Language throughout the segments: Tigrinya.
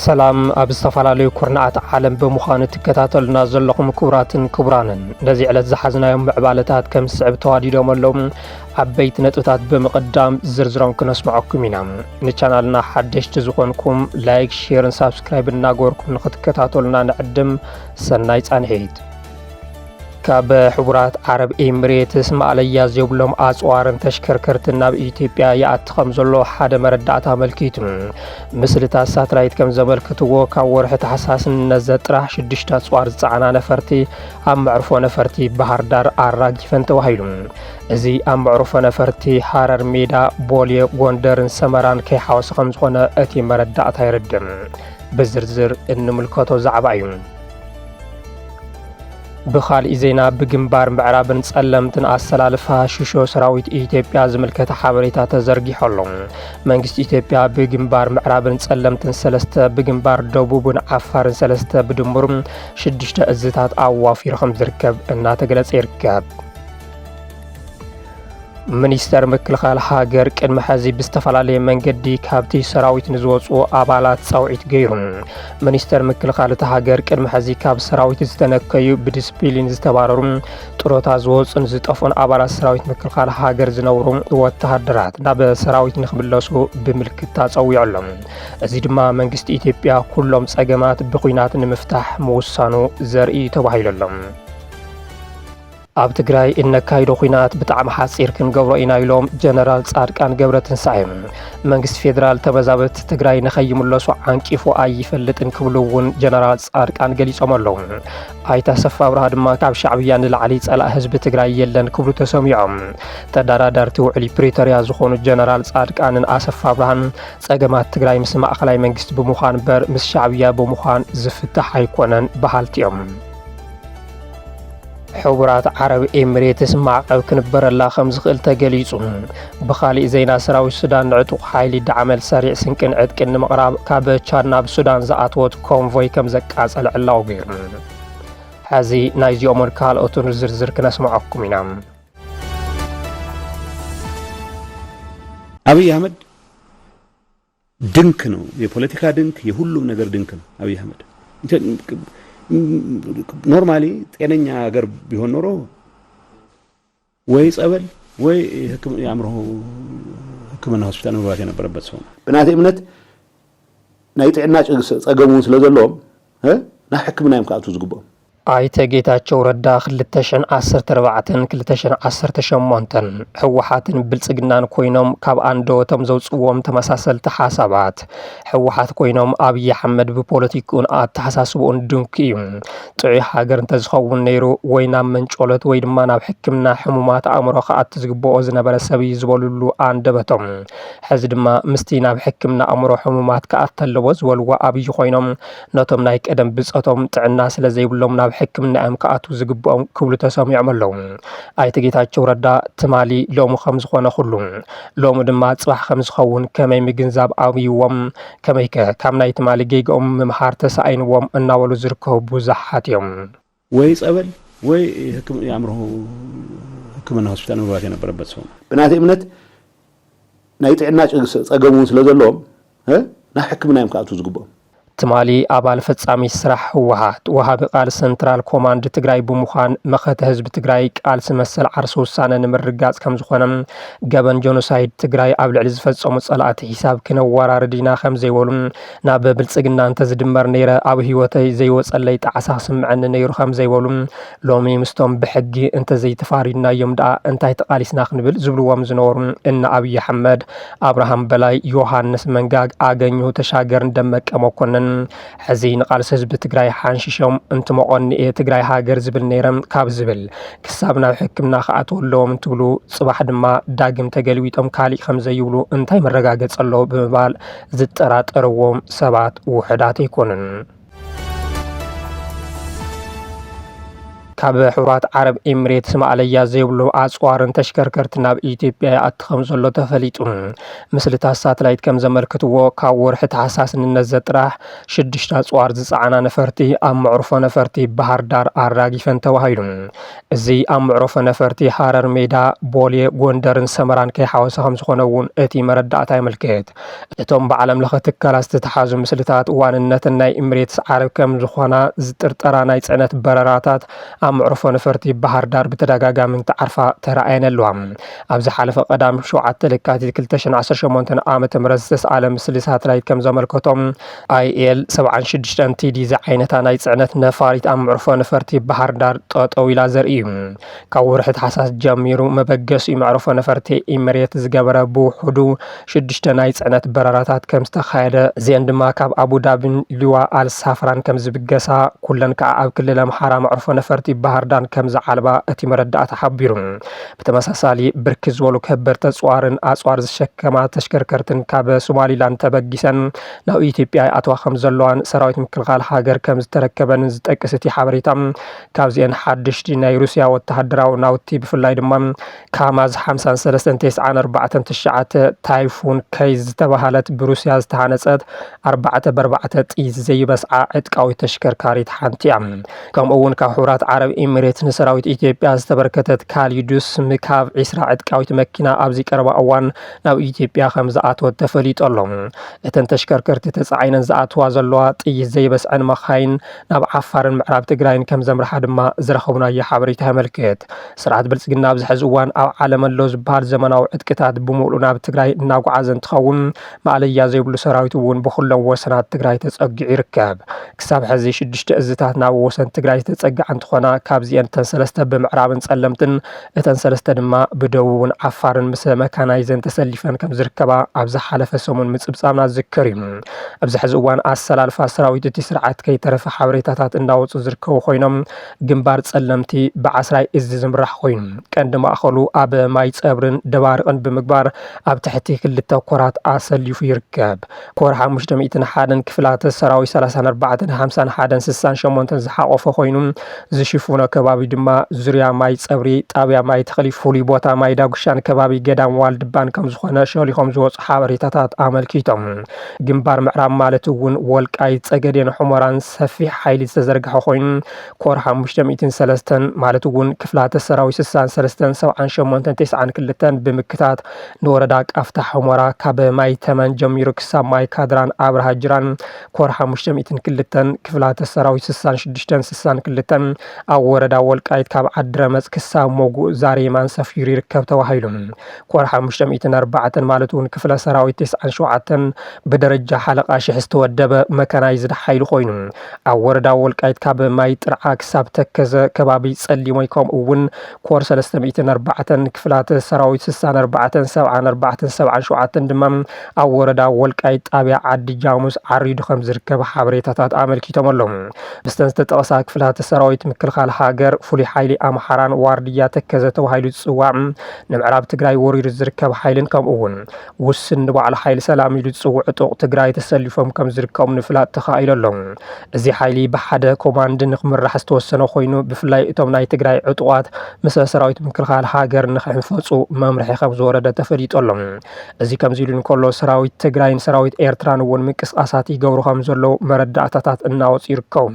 ሰላም ኣብ ዝተፈላለዩ ኩርናዓት ዓለም ብምዃኑ ትከታተሉና ዘለኹም ክቡራትን ክቡራንን ነዚ ዕለት ዝሓዝናዮም ምዕባለታት ከም ስዕብ ተዋዲዶም ኣለዉ ዓበይቲ ነጥብታት ብምቕዳም ዝርዝሮም ክነስምዐኩም ኢና ንቻናልና ሓደሽቲ ዝኾንኩም ላይክ ሼርን ሳብስክራይብ እናገበርኩም ንኽትከታተሉና ንዕድም ሰናይ ጻንሒት ካብ ሕቡራት ዓረብ ኤሚሬትስ ማለያ ዘይብሎም ኣጽዋርን ተሽከርከርትን ናብ ኢትዮጵያ ይኣቲ ከም ዘሎ ሓደ መረዳእታ ኣመልኪቱ ምስልታት ሳተላይት ከም ዘመልክትዎ ካብ ወርሒ ታሕሳስ ነዘጥራሕ 6 ኣጽዋር ዝጸዓና ነፈርቲ ኣብ መዕርፎ ነፈርቲ ባህር ዳር ኣራጊፈን ተባሂሉ እዚ ኣብ መዕርፎ ነፈርቲ ሃረር ሜዳ ቦሌ ጎንደርን ሰመራን ከይሓወሰ ከም ዝኾነ እቲ መረዳእታ ይርድም ብዝርዝር እንምልከቶ ዛዕባ እዩ بخالي زينا بجنبار معرابن سلمتن أسلالفها ششو سراويت إثيوبيا زملكة حبريتا تزرقي حلون منجست إثيوبيا بجنبار معرابن سلمتن سلسته بجنبار دوبوبن عفار سلسته بدمرم شدشت أزتات أوافي رقم زركب الناتجلس إركاب ሚኒስተር ምክልኻል ሃገር ቅድሚ ሕዚ ብዝተፈላለየ መንገዲ ካብቲ ሰራዊት ንዝወፁ ኣባላት ጻውዒት ገይሩ ሚኒስተር ምክልኻል እቲ ሃገር ቅድሚ ሕዚ ካብ ሰራዊት ዝተነከዩ ብዲስፕሊን ዝተባረሩ ጥሮታ ዝወፁን ዝጠፉን ኣባላት ሰራዊት ምክልኻል ሃገር ዝነብሩ ወተሃደራት ናብ ሰራዊት ንኽምለሱ ብምልክት ተጸዊዖሎም እዚ ድማ መንግስቲ ኢትዮጵያ ኩሎም ጸገማት ብኹናት ንምፍታሕ ምውሳኑ ዘርኢ ተባሂሉሎም ኣብ ትግራይ እነካይዶ ኹናት ብጣዕሚ ሓጺር ክንገብሮ ኢና ኢሎም ጀነራል ጻድቃን ገብረትንሳኤ መንግስቲ ፌደራል ተመዛበልቲ ትግራይ ንኸይምለሱ ዓንቂፉ ኣይፈልጥን ክብሉ እውን ጀነራል ጻድቃን ገሊጾም ኣለዉ ኣይተ ኣሰፋ ብርሃ ድማ ካብ ሻዕብያ ንላዕሊ ጸላእ ህዝቢ ትግራይ የለን ክብሉ ተሰሚዖም ተደራዳርቲ ውዕሊ ፕሪቶሪያ ዝኾኑ ጀነራል ጻድቃንን ኣሰፋ ብርሃን ጸገማት ትግራይ ምስ ማእኸላይ መንግስቲ ብምዃን በር ምስ ሻዕብያ ብምዃን ዝፍታሕ ኣይኮነን በሃልቲኦም حبرات عرب إماراتس معقب كنبرلا خمس خل تجليسون بخالي زينا سراوي السودان عتق حيلي دعمل سريع سنكن عدكن مقرب كابه تشارنا بالسودان زعتوت كونفوي كم زكاز العلاو غير هذه نايجي أمر كال أوتون زرزر كنسمعكم ينام أبي أحمد دنكنو የፖለቲካ ድንክ የሁሉም ነገር ድንክ ነው አብይ አህመድ ኖርማሊ ጤነኛ ሀገር ቢሆን ኖሮ ወይ ጸበል ወይ ሕክምና ሆስፒታል መግባት የነበረበት ሰው በናቴ እምነት ናይ ጤና ጸገሙ ስለዘለዎም ናይ ሕክምና ይምካቱ ዝግቦም ኣይተ ጌታቸው ረዳ 2014 2018 ሕወሓትን ብልጽግናን ኮይኖም ካብ አንዶቶም ዘውጽዎም ተመሳሰልቲ ሓሳባት ሕወሓት ኮይኖም አብይ አሕመድ ብፖለቲኩን አተሓሳስቡን ድንክ እዩ ጥዑይ ሃገር እንተዝኸውን ነይሩ ወይ ናብ መንጮለት ወይ ድማ ናብ ሕክምና ሕሙማት አእምሮ ከኣት ዝግብኦ ዝነበረ ሰብ ዝበሉሉ አንደበቶም ሕዚ ድማ ምስቲ ናብ ሕክምና አእምሮ ሕሙማት ከኣት ተለዎ ዝበልዎ አብይ ኮይኖም ነቶም ናይ ቀደም ብጸቶም ጥዕና ስለዘይብሎም ናብ حكمنا أمكاتو زجبهم كل تسامي عملهم أيت جيتاچو ردا تمالي لوم خمس خوانا خلون لوم دمات صباح خمس خون كما يمجنزاب أوي وم كما يك كامنا يتمالي جيج ممحارت ساين وم الناولو زركو بوزحات يوم ويس أول وي حكم يعمره حكمنا هوسبيتال مباراتي نبربت سون بناتي منت نايت عنا ጸገሙን ስለዘለዎም ና ሕክምና ይምካቱ ዝግቦም تمالي أبال فتسامي سرح وهاب قال سنترال كوماند تجراي بمخان مخت حزب تجراي قال سمسل عرسو سانه نمرغاص كم زخونم جبن جونوسايد تجراي ابل عز فصوم صلات حساب كن وراردينا خم زيولم ناب بلصغنا انت زدمر نيره اب هيوتي زي وصلي تعساس معن نيرو خم زيولم لومي مستم بحقي انت زي تفارينا يمدا انت تقاليسنا خنبل زبلوم زنور ان ابي احمد ابراهام بلاي يوحنس منغاغ اغنيو تشاغر دمق مكونن حزين قال حزب تግራይ ሓንሽሾም እንትመቆኒ ትግራይ ሃገር ዝብል ነይረም ካብ ዝብል ክሳብና ሕክምና ከኣተወሎም እንትብሉ ጽባሕ ድማ ዳግም ተገልዊጦም ካሊ ከም ዘይብሉ እንታይ መረጋገጽ ኣሎ ብምባል ዝጠራጠርዎም ሰባት ውሕዳት ይኮኑን ካብ ሕቡራት ዓረብ ኤሚሬትስ ማለያ ዘይብሉ ኣጽዋርን ተሽከርከርቲ ናብ ኢትዮጵያ ኣትኸም ዘሎ ተፈሊጡ ምስልታት ሳተላይት ከም ዘመልክትዎ ካብ ወርሒ ታሕሳስ ንነዘጥራሕ 6 ኣጽዋር ዝጸዓና ነፈርቲ ኣብ መዕርፎ ነፈርቲ ባህር ዳር ኣራጊፈን ተባሂሉ እዚ ኣብ መዕርፎ ነፈርቲ ሃረር ሜዳ ቦሌ ጎንደርን ሰመራን ከይሓወሰ ከም ዝኾነ እውን እቲ መረዳእታ ይምልከት እቶም ብዓለም ለኸ ትካላት ዝተተሓዙ ምስልታት ዋንነትን ናይ ኤሚሬትስ ዓረብ ከም ዝኾና ዝጥርጠራ ናይ ጽዕነት በረራታት ኣብ መዕርፎ ነፈርቲ ባህር ዳር ብተደጋጋሚ ተዓርፋ ተረኣየን ኣለዋ ኣብዚ ሓለፈ ቀዳም 7 ለካቲት 2018 ዓመተ ምህረት ዝተሰኣለ ምስሊ ሳተላይት ከም ዘመልከቶም IL 76 TD ዝዓይነታ ናይ ጽዕነት ነፋሪት ኣብ መዕርፎ ነፈርቲ ባህር ዳር ጠጠው ኢላ ዘርኢ እዩ ካብ ወርሒ ታሕሳስ ጀሚሩ መበገሲ መዕርፎ ነፈርቲ ኤሚሬት ዝገበረ ብውሕዱ 6 ናይ ጽዕነት በረራታት ከም ዝተኻየደ እዚአን ድማ ካብ አቡዳቢን ሊዋ አልሳፍራን ከም ዝብገሳ ኩለን ከዓ ኣብ ክልል አምሓራ መዕርፎ ነፈርቲ ባህር ዳር ከም ዝዓልባ እቲ መረዳእታ ሓቢሩ ብተመሳሳሊ ብርክ ዝበሉ ከበርተ ጽዋርን ኣጽዋር ዝሸከማ ተሽከርከርትን ካብ ሶማሊላንድ ተበጊሰን ናብ ኢትዮጵያ ኣትዋ ከም ዘለዋን ሰራዊት ምክልኻል ሃገር ከም ዝተረከበን ዝጠቅስ እቲ ሓበሬታ ካብዚአን ሓድሽቲ ናይ ሩስያ ወተሃደራዊ ናውቲ ብፍላይ ድማ ካማዝ 53949 ታይፉን ከይዝ ዝተባሃለት ብሩስያ ዝተሃነጸት 4x4 ጥይት ዘይበስዓ ዕጥቃዊ ተሽከርካሪት ሓንቲ እያ ከምኡውን ካብ ሕቡራት ዓረብ ኤሚሬትስ ንሰራዊት ኢትዮጵያ ዝተበርከተት ካሊዱስ ምካብ 20 ዕጥቃዊት መኪና ኣብዚ ቀረባ እዋን ናብ ኢትዮጵያ ከም ዝኣትወት ተፈሊጡ ኣሎ እተን ተሽከርከርቲ ተጻዒነን ዝኣትዋ ዘለዋ ጥይት ዘይበስዐን መኻይን ናብ ዓፋርን ምዕራብ ትግራይን ከም ዘምርሓ ድማ ዝረኸቡናዮ ሓበሬታ የመልክት ስርዓት ብልጽግና ኣብዚ ሕዚ እዋን ኣብ ዓለም ኣሎ ዝበሃል ዘመናዊ ዕጥቅታት ብምሉእ ናብ ትግራይ እናጓዓዘ እንትኸውን ማለያ ዘይብሉ ሰራዊት እውን ብኩሎም ወሰናት ትግራይ ተጸጊዑ ይርከብ ክሳብ ሕዚ 6 እዝታት ናብ ወሰን ትግራይ ተጸግዓ እንትኾና ካብዚአን ተን 3 ብምዕራብን ጸለምትን እተን 3 ድማ ብደቡብን ዓፋርን ምስ መካናይዘን ተሰሊፈን ከም ዝርከባ ኣብ ዝሓለፈ ሰሙን ምጽብጻብና ዝዝክር እዩ ኣብዚ ሕዚ እዋን ኣሰላልፋ ሰራዊት እቲ ስርዓት ከይተረፈ ሓበሬታታት እንዳወጹ ዝርከቡ ኮይኖም ግንባር ጸለምቲ ብዓስራይ እዝ ዝምራሕ ኮይኑ ቀንዲ ማእኸሉ ኣብ ማይ ጸብርን ደባርቅን ብምግባር ኣብ ትሕቲ ክልተ ኮራት ኣሰሊፉ ይርከብ ኮር 501 ክፍላት ሰራዊት 345168 ዝሓቆፈ ኮይኑ ዝሽፉነ ከባቢ ድማ ዙርያ ማይ ጸብሪ ጣብያ ማይ ተኽሊ ፍሉይ ቦታ ማይ ዳጉሻን ከባቢ ገዳም ዋልድባን ከም ዝኾነ ሸሊኾም ዝወጹ ሓበሬታታት ኣመልኪቶም ግንባር ምዕራብ ማለት እውን ወልቃይ ጸገዴን ሑመራን ሰፊሕ ሓይሊ ዝተዘርግሐ ኮይኑ ኮር 503 ማለት እውን ክፍላት ሰራዊት 637892 ብምክታት ንወረዳ ቃፍታ ሑመራ ካብ ማይ ተመን ጀሚሩ ክሳብ ማይ ካድራን ኣብርሃ ጅራን ኮር 502 ክፍላት ሰራዊት 6662 ኣብ ወረዳ ወልቃይት ካብ ዓድረመጽ ክሳብ ሞጉእ ዛሬማን ሰፊሩ ይርከብ ተባሂሉ ኮር 504 ማለት እውን ክፍለ ሰራዊት 97 ብደረጃ ሓለቃ ሽሕ ዝተወደበ መካናይዝድ ሓይሉ ኮይኑ ኣብ ወረዳ ወልቃይት ካብ ማይ ጥርዓ ክሳብ ተከዘ ከባቢ ጸሊሞይ ከምኡውን ኮር 304 ክፍላት ሰራዊት 647477 ድማ ኣብ ወረዳ ወልቃይት ጣብያ ዓዲ ጃሙስ ዓሪዱ ከም ዝርከብ ሓበሬታታት ኣመልኪቶም ኣለዉ ብስተን ዝተጠቐሳ ክፍላት ሰራዊት ምክልኻል ሃገር ፍሉይ ሓይሊ ኣምሓራን ዋርድያ ተከዘ ተባሂሉ ዝጽዋዕ ንምዕራብ ትግራይ ወሪሩ ዝርከብ ሓይልን ከምኡውን ውስን ንባዕሉ ሓይሊ ሰላም ኢሉ ዝጽውዕ ዕጡቕ ትግራይ ተሰሊፎም ከም ዝርከቡ ንፍላጥ ተኻኢሉ ኣሎ እዚ ሓይሊ ብሓደ ኮማንድ ንኽምራሕ ዝተወሰነ ኮይኑ ብፍላይ እቶም ናይ ትግራይ ዕጡቓት ምስ ሰራዊት ምክልኻል ሃገር ንኽሕንፈጹ መምርሒ ከም ዝወረደ ተፈሊጡ ኣሎ እዚ ከምዚ ኢሉ እንከሎ ሰራዊት ትግራይን ሰራዊት ኤርትራን እውን ምንቅስቃሳት ይገብሩ ከም ዘለዉ መረዳእታታት እናወጹ ይርከቡ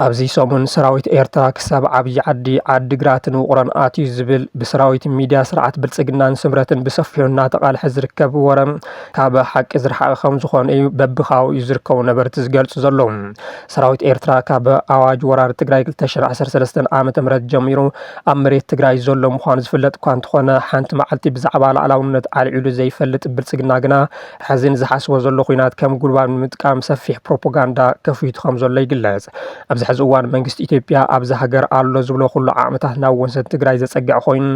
ኣብዚ ሰሙን ሰራዊት ኤርትራ ክሳብ ዓብይ ዓዲ ዓዲግራትን ውቕሮን ኣትዩ ዝብል ብሰራዊት ሚድያ ስርዓት ብልጽግናን ስምረትን ብሰፊሑ እናተቃልሐ ዝርከብ ወረም ካብ ሓቂ ዝረሓቐ ከም ዝኾነ እዩ በብኻብኡ ዝርከቡ ነበርቲ ዝገልጹ ዘለዉ ሰራዊት ኤርትራ ካብ ኣዋጅ ወራር ትግራይ 2013 ዓመተ ምህረት ጀሚሩ ኣብ መሬት ትግራይ ዘሎ ምዃኑ ዝፍለጥ እኳ እንተኾነ ሓንቲ መዓልቲ ብዛዕባ ላዕላውነት ኣልዒሉ ዘይፈልጥ ብልጽግና ግና ሕዝን ዝሓስቦ ዘሎ ኩናት ከም ጉልባን ምጥቃም ሰፊሕ ፕሮፓጋንዳ ከፍይቱ ከም ዘሎ ይግለጽ ኣብዚ ሕዚ እዋን መንግስቲ ኢትዮጵያ ኣብዚ ሃገር ኣሎ ዝብሎ ኩሉ ዓመታት ናብ ወሰን ትግራይ ዘጸግዐ ኮይኑ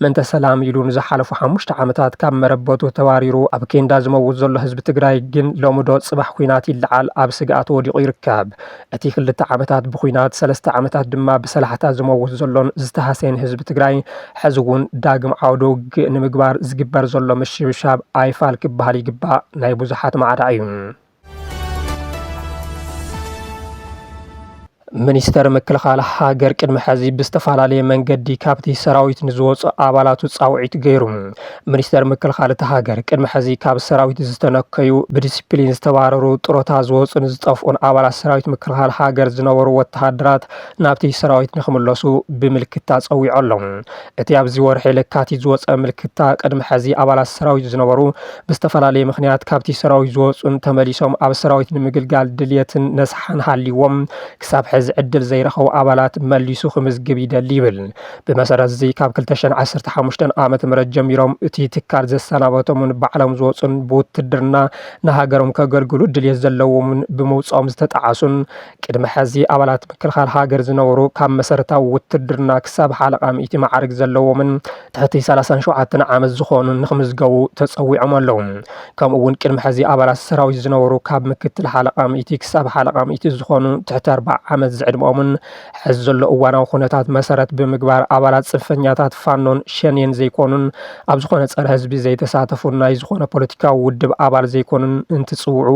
ምንተ ሰላም ኢሉ ንዝሓለፉ 5 ዓመታት ካብ መረበቱ ተባሪሩ ኣብ ኬንዳ ዝመውት ዘሎ ህዝቢ ትግራይ ግን ሎምዶ ጽባሕ ኩናት ይለዓል ኣብ ስጋኣት ወዲቑ ይርከብ እቲ 2 ዓመታት ብኩናት 3 ዓመታት ድማ ብሰላሕታ ዝመውት ዘሎን ዝተሃሰየን ህዝቢ ትግራይ ሕዚ እውን ዳግም ዓውደ ውግእ ንምግባር ዝግበር ዘሎ ምሽብሻብ ኣይፋል ክበሃል ይግባእ ናይ ብዙሓት ማዕዳ እዩ ሚኒስተር ምክልኻል ሃገር ቅድሚ ሕዚ ብዝተፈላለየ መንገዲ ካብቲ ሰራዊት ንዝወፁ ኣባላቱ ፃውዒት ገይሩ። ሚኒስተር ምክልኻል እቲ ሃገር ቅድሚ ሕዚ ካብ ሰራዊት ዝተነከዩ ብዲስፕሊን ዝተባረሩ ጥሮታ ዝወፁን ዝጠፍኡን ኣባላት ሰራዊት ምክልኻል ሃገር ዝነበሩ ወተሃደራት ናብቲ ሰራዊት ንክምለሱ ብምልክታ ፀዊዑ ኣሎ። እቲ ኣብዚ ወርሒ ለካቲት ዝወፀ ምልክታ ቅድሚ ሕዚ ኣባላት ሰራዊት ዝነበሩ ብዝተፈላለየ ምክንያት ካብቲ ሰራዊት ዝወፁን ተመሊሶም ኣብ ሰራዊት ንምግልጋል ድልየትን ነስሓን ሃልይዎም ክሳብ ሕዚ ዕድል ዘይረኸቡ ኣባላት መሊሱ ክምዝግብ ይደሊ ይብል። ብመሰረት እዚ ካብ 2015 ዓመተ ምህረት ጀሚሮም እቲ ትካል ዘሰናበቶምን ባዕሎም ዝወፁን ብውትድርና ንሃገሮም ከገልግሉ ድልየት ዘለዎምን ብምውፅኦም ዝተጣዓሱን ቅድሚ ሕዚ ኣባላት ምክልኻል ሃገር ዝነበሩ ካብ መሰረታዊ ውትድርና ክሳብ ሓለቓ ሚእቲ ማዕርግ ዘለዎምን ትሕቲ 37 ዓመት ዝኾኑን ንክምዝገቡ ተፀዊዖም ኣለዉ። ከምኡ እውን ቅድሚ ሕዚ ኣባላት ሰራዊት ዝነበሩ ካብ ምክትል ሓለቓ ሚእቲ ክሳብ ሓለቓ ሚእቲ ዝኾኑ ትሕቲ 40 ዓመት ዝዕድሞምን ሕዚ ዘሎ እዋናዊ ኩነታት መሰረት ብምግባር ኣባላት ፅንፈኛታት ፋኖን ሸኔን ዘይኮኑን ኣብ ዝኾነ ፀረ ህዝቢ ዘይተሳተፉን ናይ ዝኾነ ፖለቲካዊ ውድብ ኣባል ዘይኮኑን እንትፅውዑ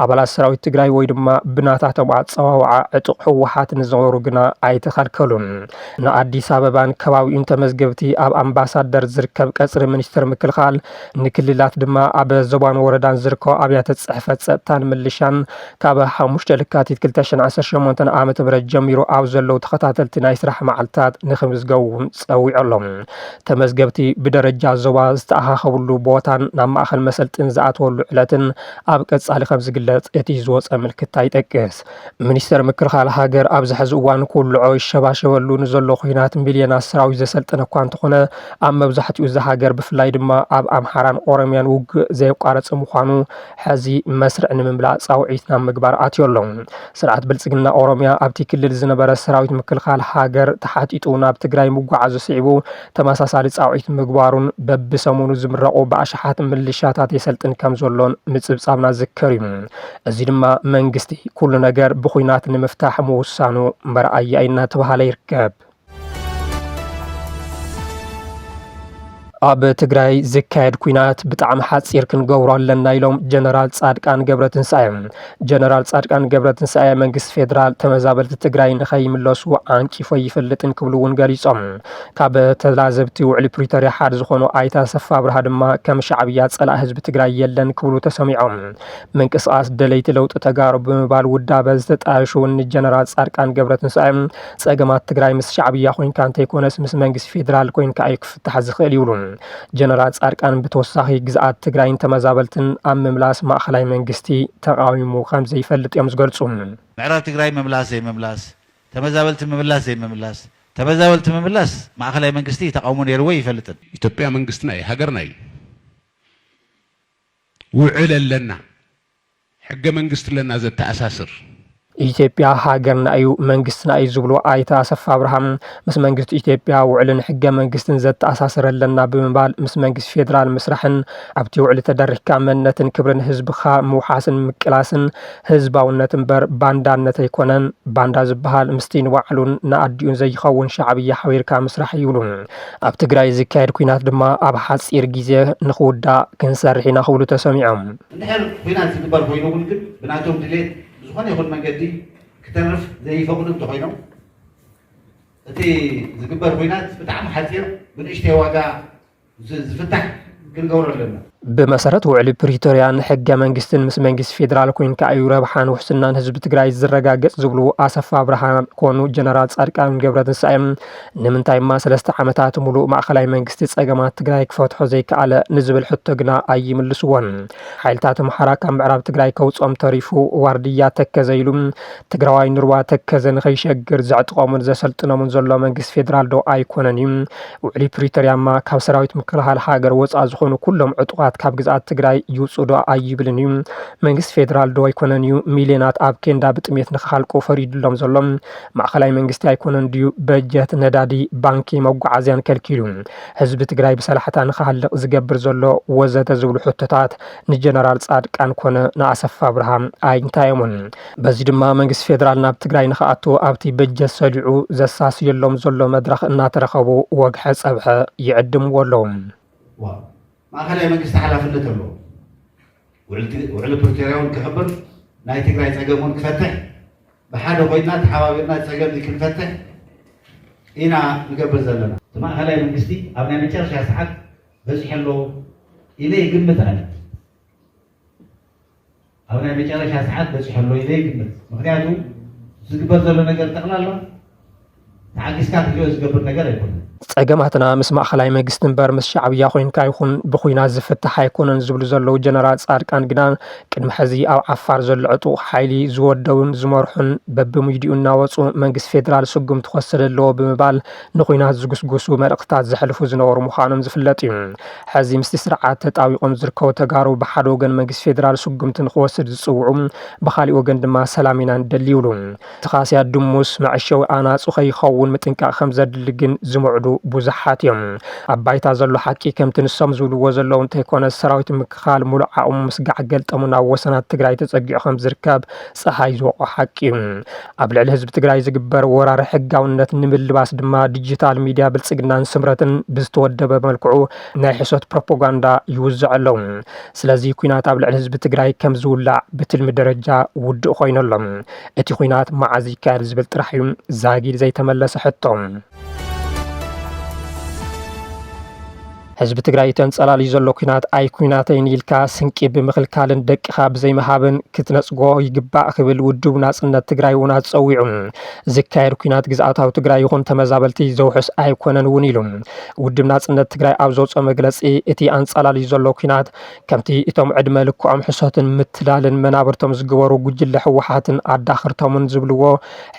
ኣባላት ሰራዊት ትግራይ ወይ ድማ ብናታቶም ኣፀዋውዓ ዕጡቕ ህወሓት ንዝነበሩ ግና ኣይተኸልከሉን። ንኣዲስ ኣበባን ከባቢኡን ተመዝገብቲ ኣብ ኣምባሳደር ዝርከብ ቀፅሪ ሚኒስተር ምክልኻል ንክልላት ድማ ኣብ ዞባን ወረዳን ዝርከቡ ኣብያተ ፅሕፈት ፀጥታን ምልሻን ካብ 5 ለካቲት 2018 ዓመተ ምህረት ጀሚሩ ኣብ ዘለው ተኸታተልቲ ናይ ስራሕ መዓልትታት ንክምዝገቡ ፀዊዑ ኣሎም። ተመዝገብቲ ብደረጃ ዞባ ዝተኣኻኸብሉ ቦታን ናብ ማእኸል መሰልጥን ዝኣተወሉ ዕለትን ኣብ ቀጻሊ ከም ዝግለጽ እቲ ዝወፀ ምልክታ ይጠቅስ። ሚኒስተር ምክልኻል ሃገር ኣብዚ ሕዚ እዋን ኩልዖ ይሸባሸበሉ ንዘሎ ኩናት ሚልዮናት ሰራዊት ዘሰልጥነ እኳ እንተኾነ ኣብ መብዛሕትኡ ዝሃገር ብፍላይ ድማ ኣብ ኣምሓራን ኦሮምያን ውግእ ዘየቋረፀ ምዃኑ ሕዚ መስርዕ ንምምላእ ፃውዒት ናብ ምግባር ኣትዩ ኣሎ። ስርዓት ብልፅግና ኦሮምያ ኣብቲ ክልል ዝነበረ ሰራዊት ምክልኻል ሃገር ተሓጢጡ ናብ ትግራይ ምጓዓዙ ስዒቡ ተመሳሳሊ ፃውዒት ምግባሩን በብሰሙኑ ዝምረቑ ብኣሽሓት ምልሻታት የሰልጥን ከም ዘሎን ምፅብፃብና ዝከር እዩ። እዚ ድማ መንግስቲ ኩሉ ነገር ብኩናት ንምፍታሕ ምውሳኑ መርኣያ እናተባሃለ ይርከብ። ኣብ ትግራይ ዝካየድ ኩናት ብጣዕሚ ሓፂር ክንገብሮ ኣለና ኢሎም ጀነራል ጻድቃን ገብረትንሳኤ። ጀነራል ጻድቃን ገብረትንሳኤ መንግስቲ ፌደራል ተመዛበልቲ ትግራይ ንኸይምለሱ ዓንቂፎ ይፈልጥን ክብሉ እውን ገሊፆም። ካብ ተላዘብቲ ውዕሊ ፕሪቶሪያ ሓደ ዝኾኑ ኣይተ ኣሰፋ ብርሃ ድማ ከም ሻዕብያ ፀላእ ህዝቢ ትግራይ የለን ክብሉ ተሰሚዖም። ምንቅስቃስ ደለይቲ ለውጢ ተጋሩ ብምባል ውዳበ ዝተጣየሹን ጀነራል ጻድቃን ገብረትንሳኤ ፀገማት ትግራይ ምስ ሻዕብያ ኮይንካ እንተይኮነስ ምስ መንግስቲ ፌደራል ኮይንካ እዩ ክፍታሕ ዝኽእል ይብሉ። ጀነራል ጻድቃን ብተወሳኺ ግዝኣት ትግራይን ተመዛበልትን ኣብ ምምላስ ማእኸላይ መንግስቲ ተቃዊሙ ከም ዘይፈልጥ እዮም ዝገልጹ። ምዕራብ ትግራይ መምላስ ዘይመምላስ ተመዛበልቲ ምምላስ ዘይመምላስ ተመዛበልቲ ምምላስ ማእኸላይ መንግስቲ ተቃውሞ ነይርዎ ይፈልጥን። ኢትዮጵያ መንግስትና እዩ ሃገርና እዩ ውዕል ኣለና ሕገ መንግስቲ ለና ዘተኣሳስር ኢትዮጵያ ሃገርና እዩ መንግስትና እዩ ዝብሉ ኣይተ ኣሰፋ አብርሃም ምስ መንግስቲ ኢትዮጵያ ውዕልን ሕገ መንግስትን ዘተኣሳስረለና ብምባል ምስ መንግስቲ ፌደራል ምስራሕን ኣብቲ ውዕሊ ተደሪኽካ መንነትን ክብርን ህዝብኻ ምውሓስን ምቅላስን ህዝባውነት እምበር ባንዳነት ኣይኮነን። ባንዳ ዝበሃል ምስቲ ንባዕሉን ንኣዲኡን ዘይኸውን ሻዕብያ ሓቢርካ ምስራሕ ይብሉ። ኣብ ትግራይ ዝካየድ ኩናት ድማ ኣብ ሓፂር ግዜ ንኽውዳእ ክንሰርሕ ኢና ክብሉ ተሰሚዖም። እንድሕር ኩናት ዝግበር ኮይኑ እውን ግን ብናቶም ድሌት ዝኾነ ይኹን መንገዲ ክተርፍ ዘይፈቅዱ እንተኮይኖም እቲ ዝግበር ኩናት ብጣዕሚ ሓፂር ብንእሽተይ ዋጋ ዝፍታሕ ክንገብሮ ኣለና። بمسارات وعلي بريتوريان حق منجستن مس منجست فيدرال كوين كأيو ربحان وحسنان حزب تجري زرقاق زبلو أسف أبراهام كونو جنرال صاركان جبرة السائم نمن تايم ما سلست عمتات ملو مع خلاي منجست أجماعات تجري كفتح زيك على نزبل حتى جنا أي من السوان حيلتاتهم حركة معرب تجري كوت أم تاريفو وارديات كزيلوم تجري نروى تكزن خيش أجر زعت قامن زسلتنا من زلا منجست فيدرال دو أي كونانيم وعلي بريتوريان ما كوسراويت مكلها الحاجر وز أزخون كلهم عطوات ካብ ግዛት ትግራይ ይውጽዶ ኣይብልን እዩ መንግስት ፌደራል ዶ ኣይኮነን እዩ ሚሊዮናት ኣብ ኬንዳ ብጥሜት ንኽሓልቁ ፈሪድሎም ዘሎም ማእኸላይ መንግስቲ ኣይኮነን ድዩ በጀት ነዳዲ ባንኪ መጓዓዝያን ከልኪሉ ህዝቢ ትግራይ ብሰላሕታ ንኽሓልቕ ዝገብር ዘሎ ወዘተ ዝብሉ ሕቶታት ንጀነራል ጻድቃን ኮነ ንኣሰፋ አብርሃም ኣይንታዮምን በዚ ድማ መንግስት ፌደራል ናብ ትግራይ ንኽኣቱ ኣብቲ በጀት ሰሊዑ ዘሳስየሎም ዘሎ መድረኽ እናተረኸቡ ወግሐ ፀብሐ ይዕድምዎ ኣለዎም ማእኸላይ መንግስቲ ሓላፍነት ኣለዎ ውዕሊ ፕሪቶሪያውን ክሕብር ናይ ትግራይ ፀገሙን ክፈትሕ بحاجة خوينا تحاولنا تسجل كنفتح إنا نقبل زلنا تما هلا المجلسي أبنا نشرش ساعات بس حلو إليه قمة أنا أبنا نشرش ساعات بس حلو إليه قمة مخدعته زقبل زلنا قال تقلله تعكس كات اليوم زقبل نقال يكون ጸገማትና ምስ ማእኸላይ መንግስቲ እምበር ምስ ሻዕብያ ኮይንካ ይኹን ብኹናት ዝፍታሕ ኣይኮነን ዝብሉ ዘለዉ ጀነራል ጻድቃን ግና ቅድሚ ሕዚ ኣብ ዓፋር ዘሎ ዕጡቕ ሓይሊ ዝወደውን ዝመርሑን በብሚድኡ እናወፁ መንግስቲ ፌደራል ስጉም ትወስድ ኣለዎ ብምባል ንኹናት ዝጉስጉሱ መልእኽትታት ዘሕልፉ ዝነበሩ ምዃኖም ዝፍለጥ እዩ። ሕዚ ምስቲ ስርዓት ተጣቢቖም ዝርከቡ ተጋሩ ብሓደ ወገን መንግስቲ ፌደራል ስጉምቲ ንክወስድ ዝፅውዑ ብኻሊእ ወገን ድማ ሰላም ኢና ንደሊ ይብሉ። ተኻስያ ድሙስ መዕሸዊ ኣናፁ ከይኸውን ምጥንቃቕ ከም ዘድሊ ግን ዝምዕዱ ብዙሓት እዮም። ኣብ ባይታ ዘሎ ሓቂ ከምቲ ንሶም ዝብልዎ ዘለዉ እንተይኮነ ሰራዊት ምክኻል ሙሉእ ዓቕሙ ምስጋዕ ገልጠሙ ናብ ወሰናት ትግራይ ተፀጊዑ ከም ዝርከብ ፀሓይ ዝወቆ ሓቂ እዩ። ኣብ ልዕሊ ህዝቢ ትግራይ ዝግበር ወራሪ ሕጋውነት ንምልባስ ድማ ዲጂታል ሚድያ ብልፅግናን ስምረትን ብዝተወደበ መልክዑ ናይ ሕሶት ፕሮፓጋንዳ ይውዝዕ ኣለዉ። ስለዚ ኩናት ኣብ ልዕሊ ህዝቢ ትግራይ ከም ዝውላዕ ብትልሚ ደረጃ ውድእ ኮይነሎም እቲ ኩናት መዓዝ ይካየድ ዝብል ጥራሕ እዩ ዛጊድ ዘይተመለሰ ሕቶ። ህዝቢ ትግራይ ተንጸላልዩ ዘሎ ኩናት ኣይ ኩናተይን ኢልካ ስንቂ ብምኽልካልን ደቅኻ ብዘይመሃብን ክትነጽጎ ይግባእ ክብል ውድብ ናጽነት ትግራይ እውን ኣጸዊዑ ዝካየድ ኩናት ግዝኣታዊ ትግራይ ይኹን ተመዛበልቲ ዘውሕስ ኣይኮነን እውን ኢሉ። ውድብ ናጽነት ትግራይ ኣብ ዘውፅኦ መግለጺ እቲ ኣንጸላልዩ ዘሎ ኩናት ከምቲ እቶም ዕድመ ልክዖም ሕሶትን ምትላልን መናብርቶም ዝግበሩ ጉጅለ ሕወሓትን ኣዳኽርቶምን ዝብልዎ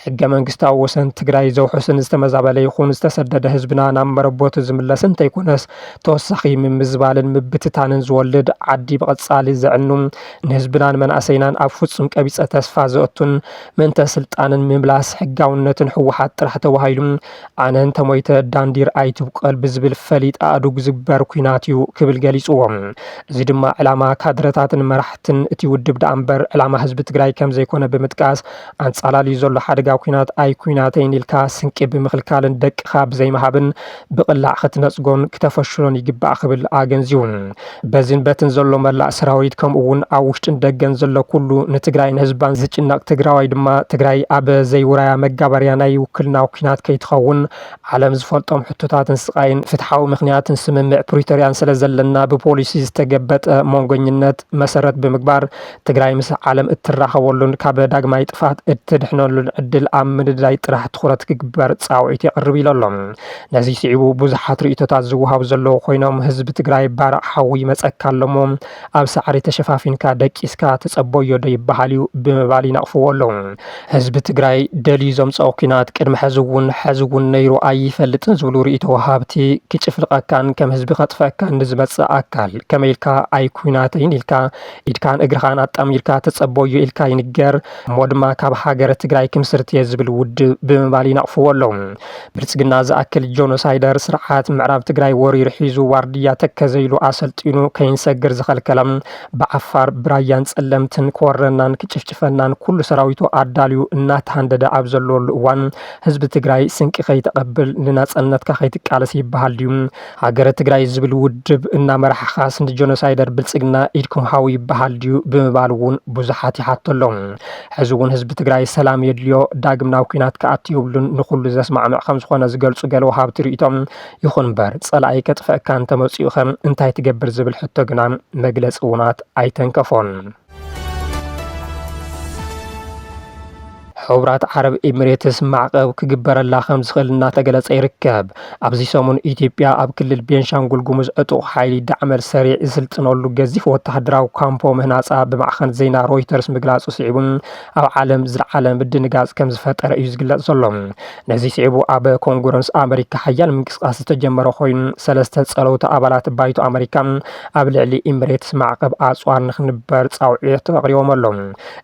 ሕገ መንግስታዊ ወሰን ትግራይ ዘውሕስን ዝተመዛበለ ይኹን ዝተሰደደ ህዝብና ናብ መረቦቱ ዝምለስ እንተይኮነስ ተወሳኺ ምምዝባልን ምብትታንን ዝወልድ ዓዲ ብቐጻሊ ዘዕኑ ንህዝብናን መናእሰይናን ኣብ ፍጹም ቀቢፀ ተስፋ ዘእቱን ምእንተ ስልጣንን ምምላስ ሕጋውነትን ሕወሓት ጥራሕ ተባሂሉ ኣነ እንተሞይተ ዳንዲር ኣይትብቀል ብዝብል ፈሊጥ ኣእዱግ ዝግበር ኩናት እዩ ክብል ገሊፅዎም። እዚ ድማ ዕላማ ካድረታትን መራሕትን እቲ ውድብ ዳ እምበር ዕላማ ህዝቢ ትግራይ ከም ዘይኮነ ብምጥቃስ ኣንጻላልዩ ዘሎ ሓደጋ ኩናት ኣይ ኩናተይን ኢልካ ስንቂ ብምኽልካልን ደቅኻ ብዘይመሃብን ብቕላዕ ክትነጽጎን ክተፈሽሎን ይግባእ ክብል ኣገንዚቡ። በዚን በትን ዘሎ መላእ ሰራዊት ከምኡ እውን ኣብ ውሽጥን ደገን ዘሎ ኩሉ ንትግራይ ንህዝባን ዝጭነቕ ትግራዋይ ድማ ትግራይ ኣብ ዘይውራያ መጋበርያ ናይ ውክልናዊ ኩናት ከይትኸውን ዓለም ዝፈልጦም ሕቶታትን ስቃይን ፍትሓዊ ምክንያትን ስምምዕ ፕሪቶሪያን ስለ ዘለና ብፖሊሲ ዝተገበጠ መንጎኝነት መሰረት ብምግባር ትግራይ ምስ ዓለም እትራኸበሉን ካብ ዳግማይ ጥፋት እትድሕነሉን ዕድል ኣብ ምድላይ ጥራሕ ትኩረት ክግበር ፃውዒት የቕርብ ኢሎም። ነዚ ስዒቡ ብዙሓት ርእቶታት ዝወሃቡ ዘለዉ ኮይኖም ህዝቢ ትግራይ ባርቕ ሓዊ ይመፀካ ኣለሞ ኣብ ሳዕሪ ተሸፋፊንካ ደቂስካ ተጸበዮ ዶ ይበሃል እዩ ብምባል ይነቕፍዎ ኣለዉ። ህዝቢ ትግራይ ደልዩ ዘምፅኦ ኩናት ቅድሚ ሕዚ እውን ነይሩ ኣይፈልጥን ዝብሉ ርእቶ ወሃብቲ ክጭፍልቐካን ከም ህዝቢ ከጥፈአካን ንዝመፅእ ኣካል ከመይ ኢልካ ኣይ ኩናተይን ኢልካ ኢድካን እግርኻን ኣጣሚርካ ተጸበዮ ኢልካ ይንገር እሞ ድማ ካብ ሃገረ ትግራይ ክምስርትየ ዝብል ውድብ ብምባል ይነቕፍዎ ኣለዉ። ብልጽግና ዝኣክል ጆኖሳይደር ስርዓት ምዕራብ ትግራይ ወሪሩ ሒዙ ዋርድያ ተከዘይሉ ኣሰልጢኑ ከይንሰግር ዝኸልከለም ብዓፋር ብራያን ጸለምትን ክወረናን ክጭፍጭፈናን ኩሉ ሰራዊቱ ኣዳልዩ እናተሃንደደ ኣብ ዘለሉ እዋን ህዝቢ ትግራይ ስንቂ ከይተቐብል ንናጽነትካ ከይትቃለስ ይበሃል ድዩ? ሃገረ ትግራይ ዝብል ውድብ እናመራሕኻስ ንጆኖሳይደር ብልጽግና ኢድኩም ሃዊ ይበሃል ድዩ ብምባል እውን ብዙሓት ይሓቶ ኣለዉ። ሕዚ እውን ህዝቢ ትግራይ ሰላም የድልዮ ዳግም ናብ ኩናት ከኣቱ የብሉን ንኩሉ ዘስማዕምዕ ከም ዝኾነ ዝገልጹ ገለ ወሃብቲ ርእቶም ይኹን እምበር ጸላኢ ከጥፍአካ እንተመፂኡ ኸ እንታይ ትገብር ዝብል ሕቶ ግና መግለፂ እውናት ኣይተንከፎን። ሕቡራት ዓረብ ኤሚሬትስ ማዕቀብ ክግበረላ ከም ዝኽእል እናተገለጸ ይርከብ። ኣብዚ ሰሙን ኢትዮጵያ ኣብ ክልል ቤንሻንጉል ጉሙዝ ዕጡቕ ሓይሊ ዳዕመል ሰሪዕ ዝስልጥነሉ ገዚፍ ወተሃደራዊ ካምፖ ምህናፃ ብማዕኸን ዜና ሮይተርስ ምግላጹ ስዒቡን ኣብ ዓለም ዝለዓለ ምድንጋጽ ከም ዝፈጠረ እዩ ዝግለጽ ዘሎ። ነዚ ስዒቡ ኣብ ኮንግረስ ኣሜሪካ ሓያል ምንቅስቃስ ዝተጀመረ ኮይኑ ሰለስተ ጸለውቲ ኣባላት ባይቶ ኣሜሪካ ኣብ ልዕሊ ኤሚሬትስ ማዕቀብ ኣጽዋር ንኽንበር ጻውዒት ኣቕሪቦም ኣለዉ።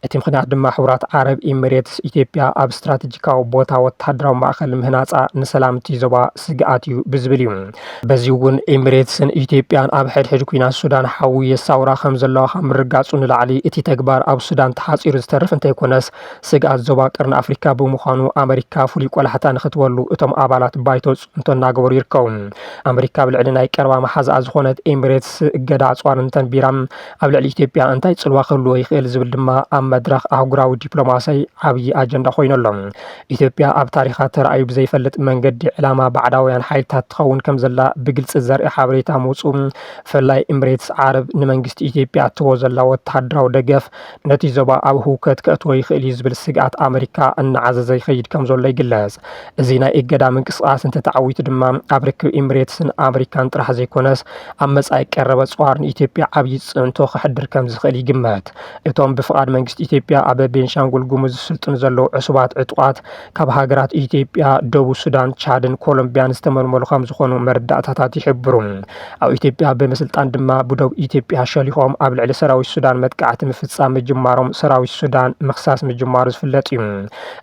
እቲ ምክንያት ድማ ሕቡራት ዓረብ ኤሚሬትስ ኢትዮጵያ ኣብ ስትራቴጂካዊ ቦታ ወተሃደራዊ ማእከል ምህናፃ ንሰላምቲ ዞባ ስግኣት እዩ ብዝብል እዩ። በዚ እውን ኤሚሬትስን ኢትዮጵያን ኣብ ሕድሕድ ኩናት ሱዳን ሓዊ የሳውራ ከም ዘለዋ ካብ ምርጋጹ ንላዕሊ እቲ ተግባር ኣብ ሱዳን ተሓፂሩ ዝተርፍ እንተይኮነስ ስግኣት ዞባ ቀርኒ ኣፍሪካ ብምዃኑ ኣሜሪካ ፍሉይ ቆላሕታ ንኽትበሉ እቶም ኣባላት ባይቶ ጽንቶ እናገበሩ ይርከቡ። ኣሜሪካ ብልዕሊ ናይ ቀረባ መሓዝኣ ዝኾነት ኤሚሬትስ እገዳ ኣጽዋር እንተንቢራ ኣብ ልዕሊ ኢትዮጵያ እንታይ ጽልዋ ክህልዎ ይኽእል ዝብል ድማ ኣብ መድረኽ ኣህጉራዊ ዲፕሎማስያዊ ዓብዪ ኣጀንዳ ኮይነሎም ኢትዮጵያ ኣብ ታሪኻ ተራእዩ ብዘይፈልጥ መንገዲ ዕላማ ባዕዳውያን ሓይልታት ትኸውን ከም ዘላ ብግልፂ ዘርኢ ሓበሬታ ምውፁ ብፍላይ ኤምሬትስ ዓረብ ንመንግስቲ ኢትዮጵያ እትቦ ዘላ ወተሃደራዊ ደገፍ ነቲ ዞባ ኣብ ህውከት ከእትዎ ይኽእል እዩ ዝብል ስግኣት ኣሜሪካ እናዓዘዘ ይኸይድ ከም ዘሎ ይግለጽ። እዚ ናይ እገዳ ምንቅስቓስ እንተተዓዊቱ ድማ ኣብ ርክብ ኤምሬትስን ኣሜሪካን ጥራሕ ዘይኮነስ ኣብ መጻኢ ቀረበ ጽዋር ንኢትዮጵያ ዓብዪ ጽዕንቶ ክሕድር ከም ዝኽእል ይግመት። እቶም ብፍቓድ መንግስቲ ኢትዮጵያ ኣብ ቤንሻንጉል ጉሙዝ ዝስልጥኑ ዘለዉ ዕሱባት ዕጡቓት ካብ ሃገራት ኢትዮጵያ፣ ደቡብ ሱዳን፣ ቻድን ኮሎምቢያን ዝተመልመሉ ከም ዝኾኑ መረዳእታታት ይሕብሩ። ኣብ ኢትዮጵያ ብምስልጣን ድማ ብደቡብ ኢትዮጵያ ሸሊኾም ኣብ ልዕሊ ሰራዊት ሱዳን መጥቃዕቲ ምፍጻም ምጅማሮም ሰራዊት ሱዳን ምኽሳስ ምጅማሩ ዝፍለጥ እዩ።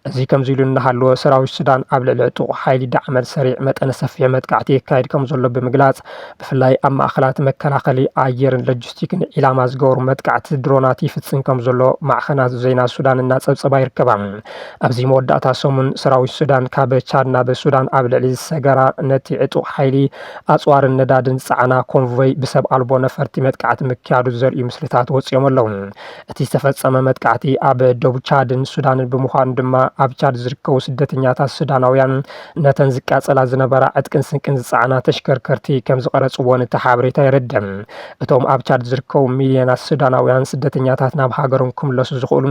እዚ ከምዚ ኢሉ እናሃለወ ሰራዊት ሱዳን ኣብ ልዕሊ ዕጡቕ ሓይሊ ዳዕመል ሰሪዕ መጠነ ሰፊሕ መጥቃዕቲ የካይድ ከም ዘሎ ብምግላጽ ብፍላይ ኣብ ማእኸላት መከላኸሊ ኣየርን ሎጂስቲክን ኢላማ ዝገበሩ መጥቃዕቲ ድሮናት ይፍጽም ከም ዘሎ ማዕኸናት ዜና ሱዳን እናጸብጸባ ይርከባ። ኣብዚ መወዳእታ ሰሙን ሰራዊት ሱዳን ካብ ቻድ ናብ ሱዳን ኣብ ልዕሊ ሰገራ ነቲ ዕጡቕ ሓይሊ ኣጽዋርን ነዳድን ጻዕና ኮንቮይ ብሰብ ኣልቦ ነፈርቲ መጥቃዕቲ ምክያዱ ዘርእዩ ምስልታት ወፂኦም ኣለዉ። እቲ ዝተፈጸመ መጥቃዕቲ ኣብ ደቡብ ቻድን ሱዳንን ብምዃኑ ድማ ኣብ ቻድ ዝርከቡ ስደተኛታት ሱዳናውያን ነተን ዝቃጸላ ዝነበራ ዕጥቅን ስንቅን ዝጻዕና ተሽከርከርቲ ከም ዝቐረጽዎን እቲ ሓበሬታ የረድም። እቶም ኣብ ቻድ ዝርከቡ ሚልዮናት ሱዳናውያን ስደተኛታት ናብ ሃገሮም ክምለሱ ዝኽእሉ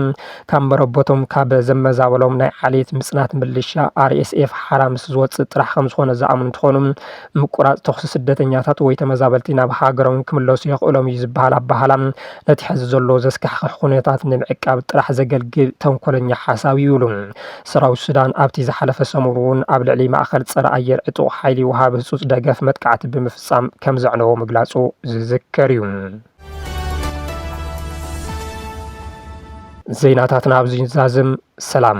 ካብ መረበቶም ካብ ዘመዛበሎም ናይ ዓሌት ምጽናት ምልሻ RSF ሓራ ምስ ዝወፅእ ጥራሕ ከም ዝኾነ ዝኣምኑ እንትኾኑ ምቁራጽ ተኽሲ ስደተኛታት ወይ ተመዛበልቲ ናብ ሃገሮም ክምለሱ የኽእሎም እዩ ዝበሃል ኣባህላ ነቲ ሕዚ ዘሎ ዘስካሕክሕ ኩነታት ንምዕቃብ ጥራሕ ዘገልግል ተንኮለኛ ሓሳብ ይብሉ። ሰራዊት ሱዳን ኣብቲ ዝሓለፈ ሰሙን እውን ኣብ ልዕሊ ማእኸል ፀረ ኣየር ዕጡቕ ሓይሊ ወሃቢ ህፁፅ ደገፍ መጥቃዕቲ ብምፍጻም ከም ዘዕነዎ ምግላጹ ዝዝከር እዩ። ዜናታትና ኣብዚ ዛዝም ሰላም